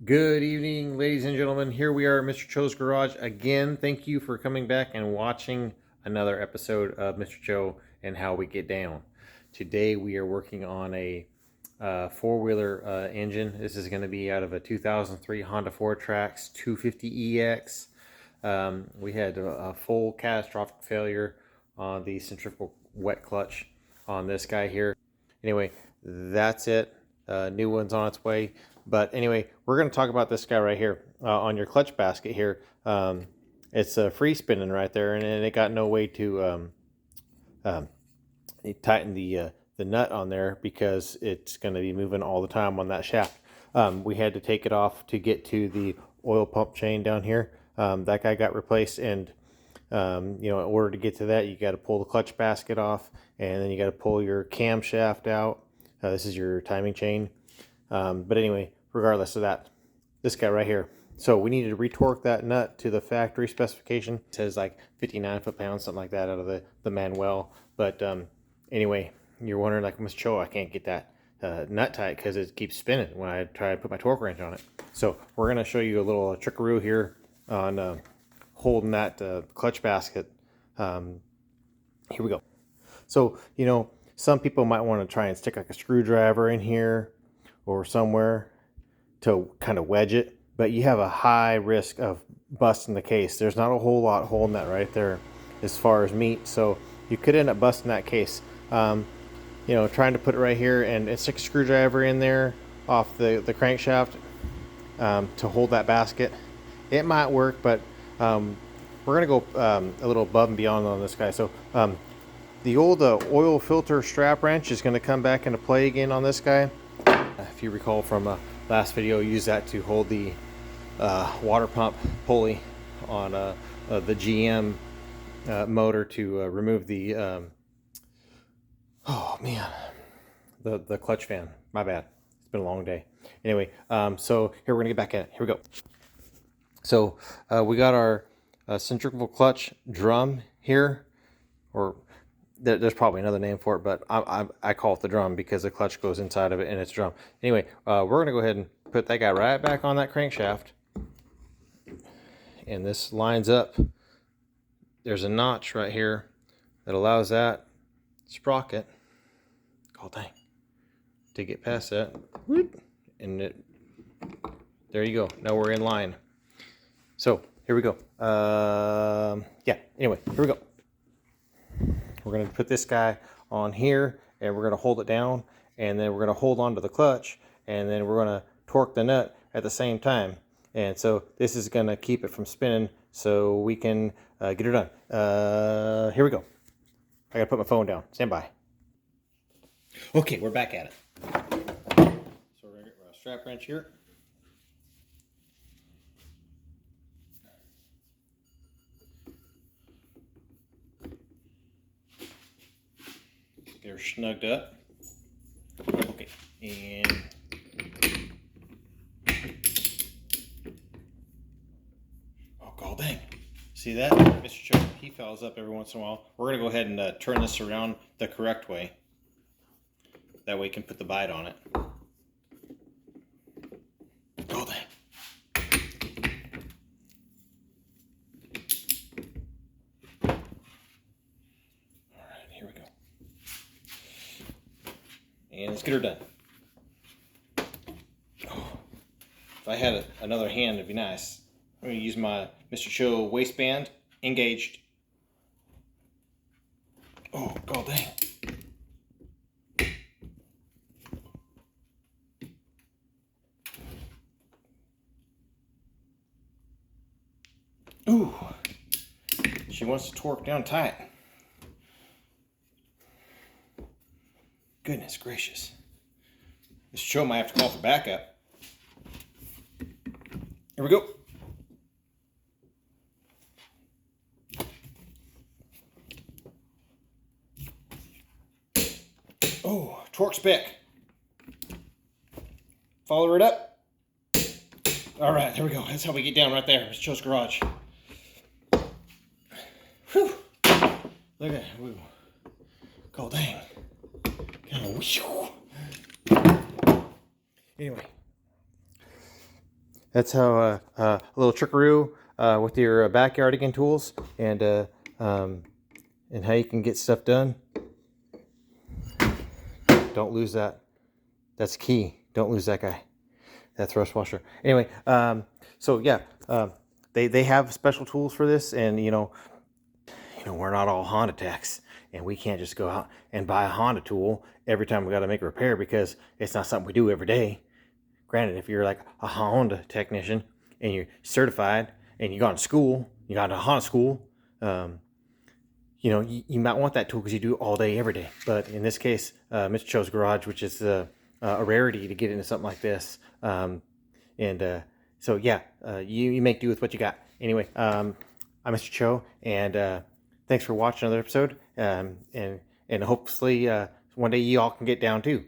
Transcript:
Good evening, ladies and gentlemen. Here we are at Mr. Cho's Garage again. Thank you for coming back and watching another episode of Mr. Cho and How We Get Down. Today we are working on a four-wheeler engine. This is going to be out of a 2003 Honda Sporttrax 250EX. We had a full catastrophic failure on the centrifugal wet clutch on this guy here. Anyway, that's it. New one's on its way. But anyway, we're going to talk about this guy right here on your clutch basket here. It's free spinning right there, and it got no way to tighten the nut on there because it's going to be moving all the time on that shaft. We had to take it off to get to the oil pump chain down here. That guy got replaced, and in order to get to that, you got to pull the clutch basket off, and then you got to pull your camshaft out. This is your timing chain. But anyway, regardless of that, this guy right here. So we needed to retorque that nut to the factory specification. It says like 59 foot-pounds, something like that out of the manual. But anyway, you're wondering like, Mr. Cho, I can't get that nut tight because it keeps spinning when I try to put my torque wrench on it. So we're going to show you a little trickaroo here on holding that clutch basket. Here we go. So, some people might want to try and stick like a screwdriver in here or somewhere to kind of wedge it, but you have a high risk of busting the case. There's not a whole lot holding that right there as far as meat, so you could end up busting that case. Trying to put it right here and stick a screwdriver in there off the crankshaft to hold that basket. It might work, but we're going to go a little above and beyond on this guy. So the old oil filter strap wrench is going to come back into play again on this guy. If you recall from last video, I used that to hold the water pump pulley on the GM motor to remove the the clutch fan. My bad. It's been a long day. Anyway, so here we're going to get back at it. Here we go. So we got our centrifugal clutch drum here, or there's probably another name for it, but I call it the drum because the clutch goes inside of it and it's drum. Anyway, we're going to go ahead and put that guy right back on that crankshaft. And this lines up. There's a notch right here that allows that sprocket, oh dang, to get past that. And there you go. Now we're in line. So here we go. Anyway, here we go. We're going to put this guy on here, and we're going to hold it down, and then we're going to hold on to the clutch, and then we're going to torque the nut at the same time. And so this is going to keep it from spinning so we can get it done. Here we go. I got to put my phone down. Stand by. Okay, we're back at it. So we're going to get a strap wrench here. Get her snugged up. Okay, and oh god dang. See that? Mr. Cho, he fouls up every once in a while. We're going to go ahead and turn this around the correct way. That way we can put the bite on it. Oh dang. And let's get her done. Oh, if I had another hand, it'd be nice. I'm going to use my Mr. Cho waistband, engaged. Oh, god dang. Ooh, she wants to torque down tight. Goodness gracious. Mr. Cho might have to call for backup. Here we go. Oh, torque spec. Follow it up. All right, there we go. That's how we get down right there. Mr. Cho's garage. Whew. Look at that. God dang. Anyway, that's how a little trickaroo with your backyardigan tools and how you can get stuff done. Don't lose that. That's key. Don't lose that guy. That thrust washer. Anyway, so yeah, they have special tools for this, and we're not all Honda techs, and we can't just go out and buy a Honda tool every time we got to make a repair because it's not something we do every day. Granted, if you're like a Honda technician and you're certified and you got to school, you got to Honda school, you might want that tool because you do it all day, every day. But in this case, Mr. Cho's garage, which is a rarity to get into something like this. So yeah, you make do with what you got. Anyway, I'm Mr. Cho, and thanks for watching another episode. And hopefully one day you all can get down too.